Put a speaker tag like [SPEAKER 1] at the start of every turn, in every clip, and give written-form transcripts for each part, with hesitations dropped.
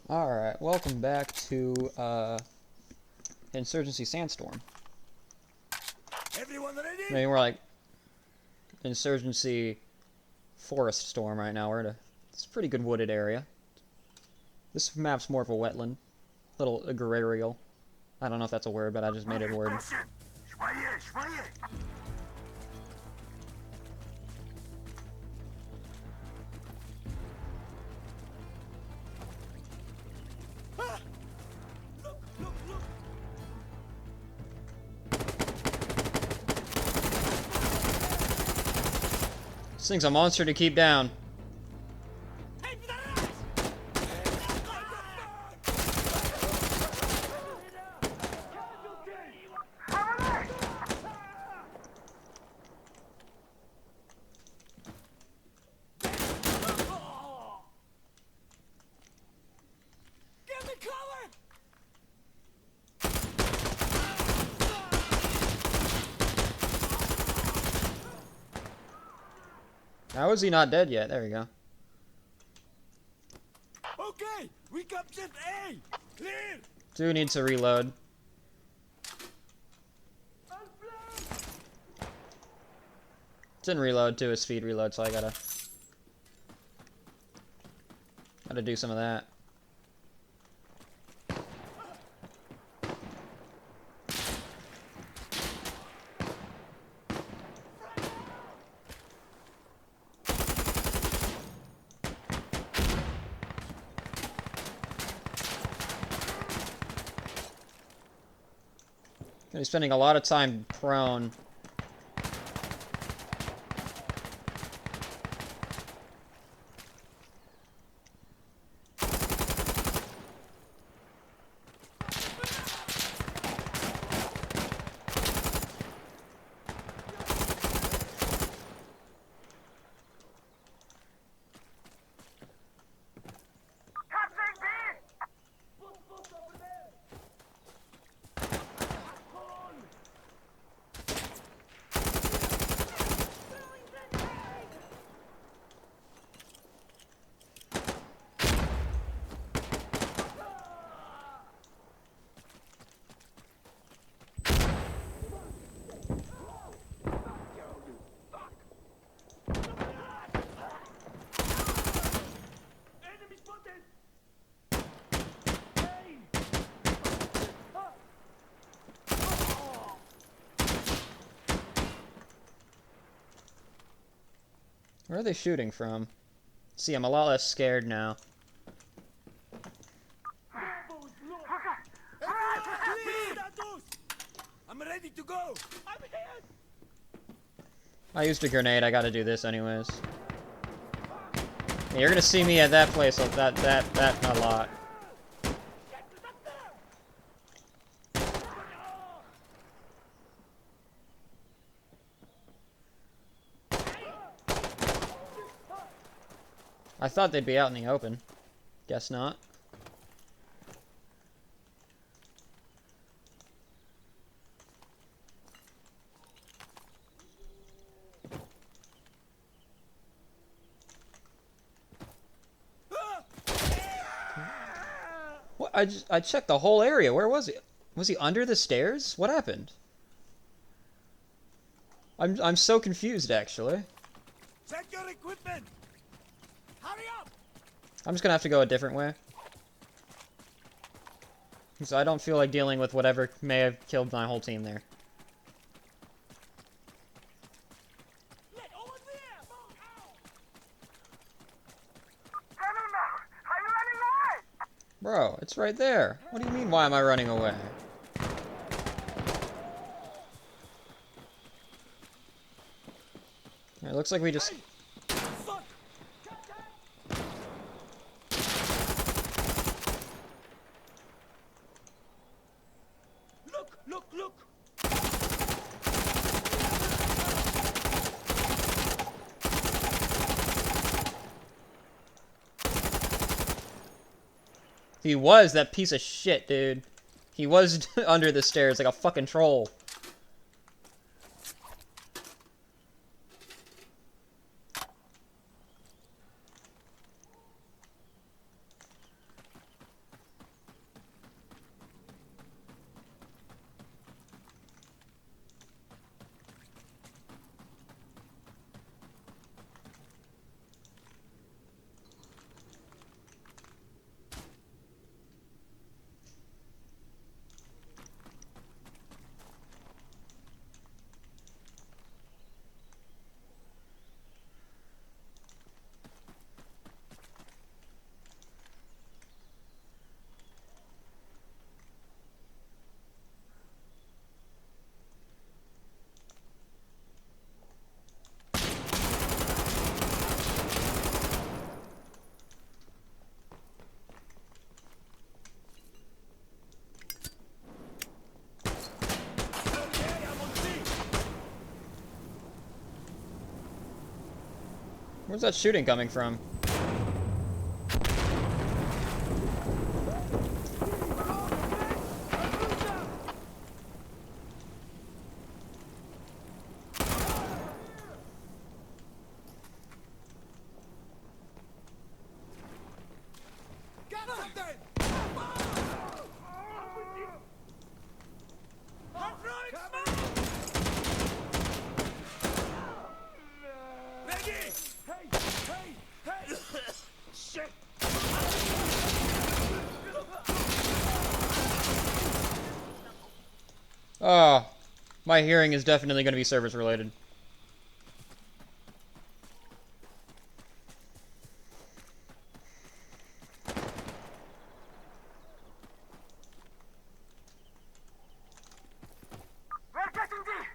[SPEAKER 1] Alright, welcome back to Insurgency Sandstorm.
[SPEAKER 2] Everyone ready?
[SPEAKER 1] I mean, we're like Insurgency Forest Storm right now. It's a pretty good wooded area. This map's more of a wetland. Little agrarial. I don't know if that's a word, but I just made it a word.
[SPEAKER 2] Look!
[SPEAKER 1] This thing's a monster to keep down.
[SPEAKER 2] Get me cover!
[SPEAKER 1] How is he not dead yet? There we go.
[SPEAKER 2] Okay, we captured A. Clear.
[SPEAKER 1] Dude needs to reload. Didn't reload to a speed reload, so I gotta do some of that. Gonna be spending a lot of time prone.
[SPEAKER 2] Enemy spotted.
[SPEAKER 1] Where are they shooting from? See, I'm a lot less scared now.
[SPEAKER 2] I'm ready to go. I'm here.
[SPEAKER 1] I used a grenade, I gotta do this anyways. Yeah, you're gonna see me at that place that a lot. I thought they'd be out in the open. Guess not. What? I checked the whole area. Where was he? Was he under the stairs? What happened? I'm so confused actually.
[SPEAKER 2] Check your equipment. Hurry up.
[SPEAKER 1] I'm just gonna have to go a different way. Because I don't feel like dealing with whatever may have killed my whole team there.
[SPEAKER 2] Over there.
[SPEAKER 1] Bro, it's right there. What do you mean, why am I running away? It looks like we just...
[SPEAKER 2] Fuck. Look.
[SPEAKER 1] He was that piece of shit, dude. He was under the stairs like a fucking troll. Where's that shooting coming from?
[SPEAKER 2] Got something! I'm throwing smoke! Ready! Hey! Shit!
[SPEAKER 1] Oh, my hearing is definitely going to be service related.
[SPEAKER 2] We're getting there!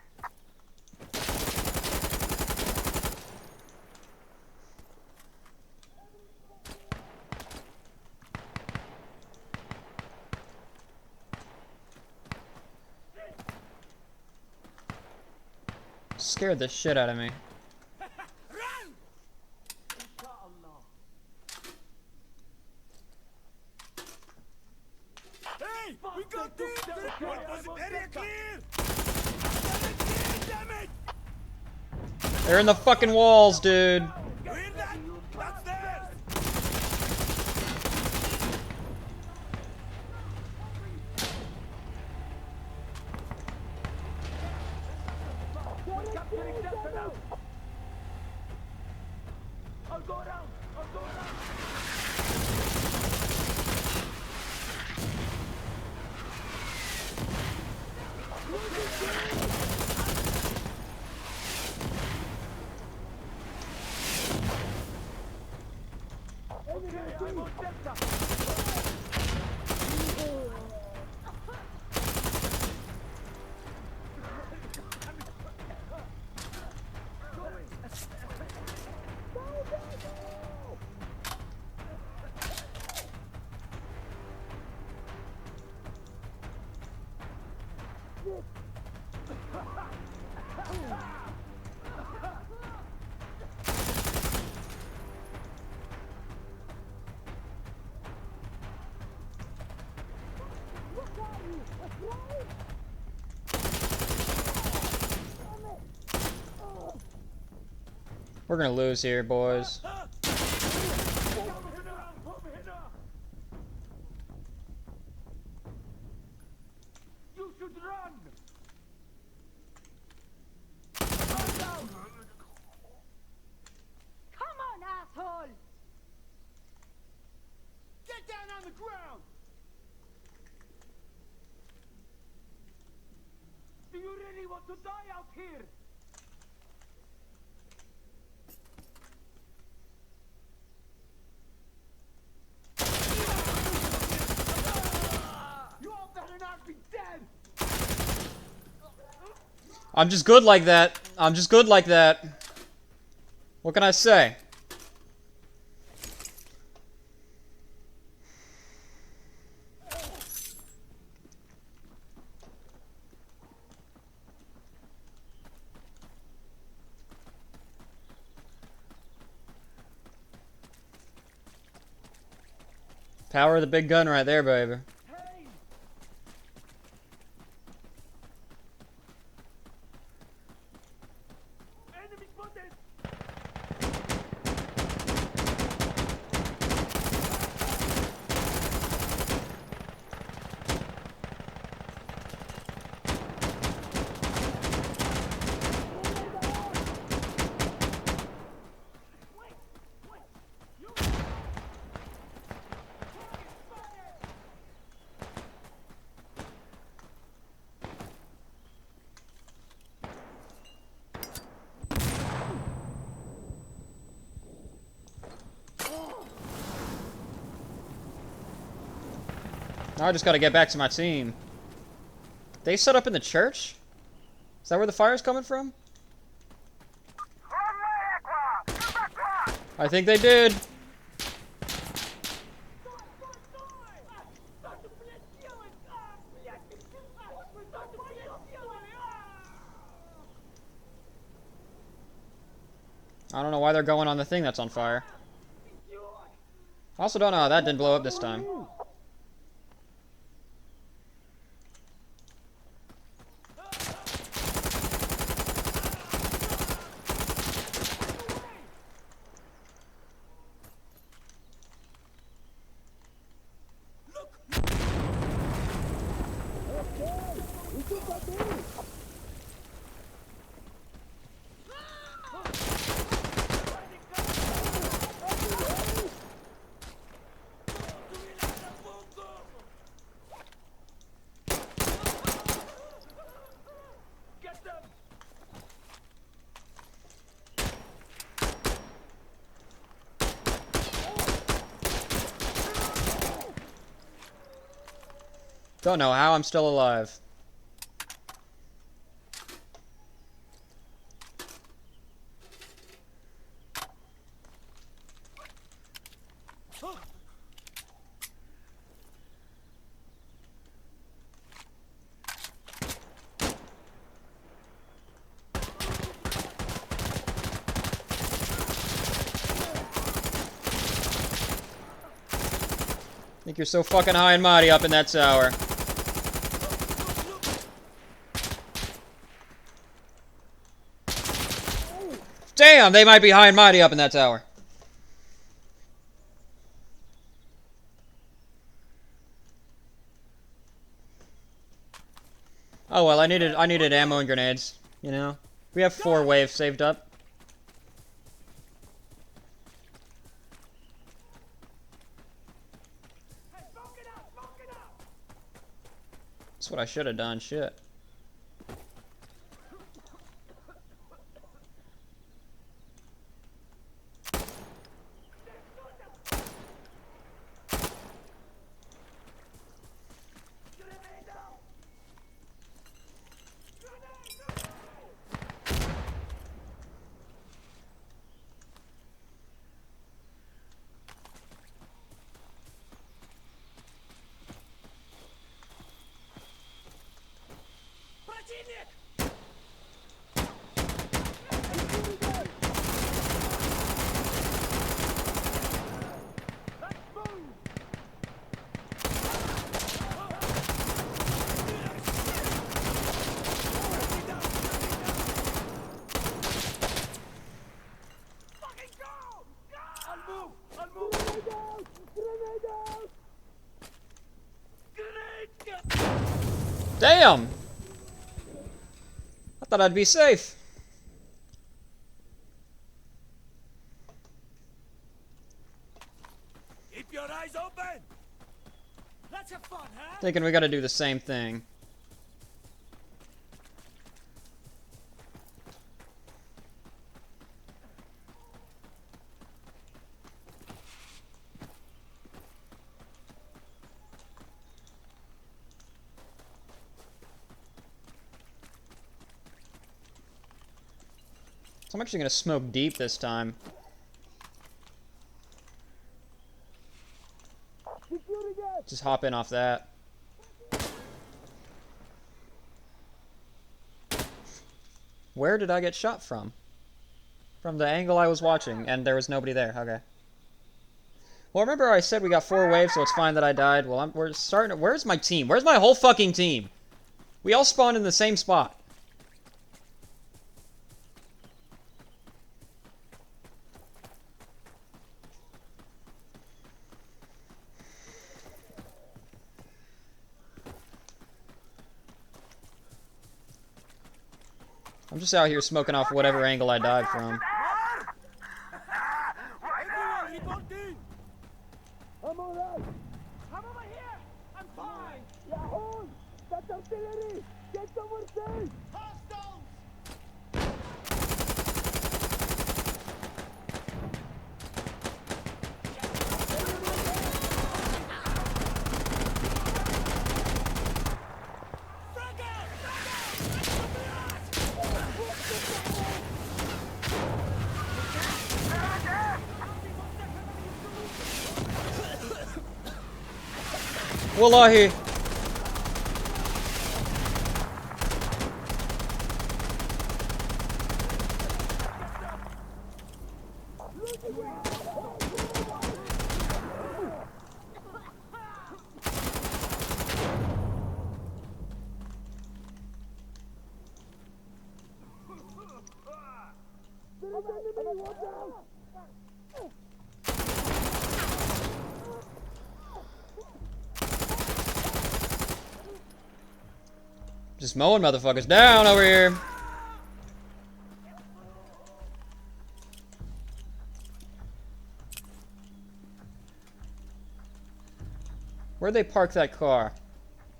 [SPEAKER 1] Scared the shit out of me.
[SPEAKER 2] Run! Hey! We got this! What was it? Area clear! Area clear, damn it!
[SPEAKER 1] They're in the fucking walls, dude.
[SPEAKER 2] You hear that? That's theirs! I'll go around! I'll go around! Okay, I'm on Delta!
[SPEAKER 1] We're gonna lose here, boys.
[SPEAKER 2] You should run!
[SPEAKER 3] Come on, asshole!
[SPEAKER 2] Get down on the ground! Do you really want to die out here? You all better not be dead!
[SPEAKER 1] I'm just good like that. I'm just good like that. What can I say? Power of the big gun right there, baby.
[SPEAKER 2] Hey! Enemy spotted!
[SPEAKER 1] Now I just gotta get back to my team. They set up in the church? Is that where the fire's coming from? I think they did. I don't know why they're going on the thing that's on fire. I also don't know how that didn't blow up this time. Don't know how I'm still alive. Think you're so fucking high and mighty up in that tower. Damn, they might be high and mighty up in that tower. Oh well, I needed ammo and grenades, you know. We have 4 waves saved up. That's what I should have done, shit. Damn! I thought I'd be safe.
[SPEAKER 2] Keep your eyes open. Let's have fun, huh?
[SPEAKER 1] Thinking we gotta do the same thing. So I'm actually gonna smoke deep this time. Just hop in off that. Where did I get shot from? From the angle I was watching, and there was nobody there. Okay. Well, remember I said we got 4 waves, so it's fine that I died. Well, we're starting. Where's my team? Where's my whole fucking team? We all spawned in the same spot. I'm just out here smoking off whatever angle I died from.
[SPEAKER 2] Everyone, report in. I'm alright. I'm over here. I'm fine. Yahoo! That's artillery. Get somewhere safe. Hostiles.
[SPEAKER 1] Wallahi. Just mowing motherfuckers down over here. Where'd they park that car?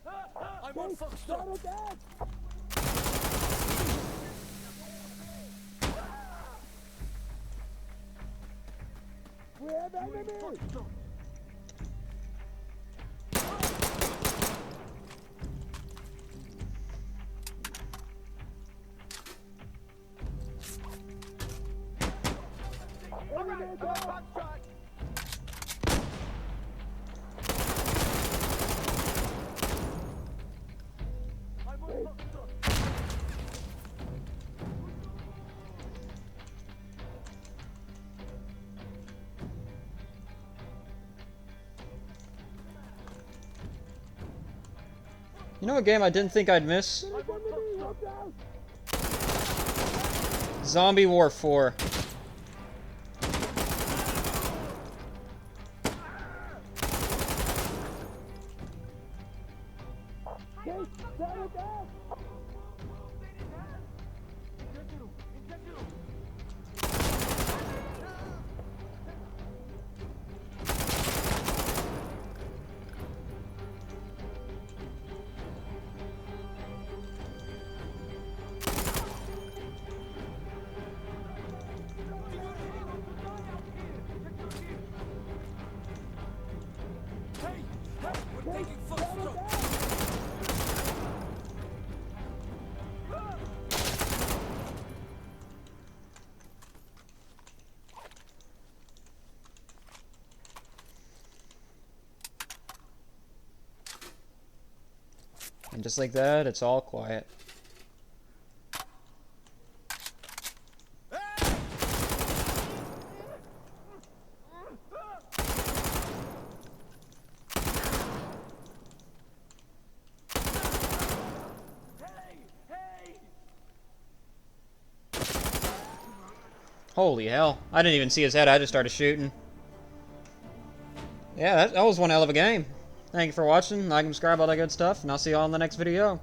[SPEAKER 2] I'm on Foxtrot. We have enemy.
[SPEAKER 1] You know a game I didn't think I'd miss? Zombie War 4.
[SPEAKER 2] We're taking Foxtrot.
[SPEAKER 1] And just like that, it's all quiet. Holy hell. I didn't even see his head, I just started shooting. Yeah, that was one hell of a game. Thank you for watching, like and subscribe, all that good stuff, and I'll see you all in the next video.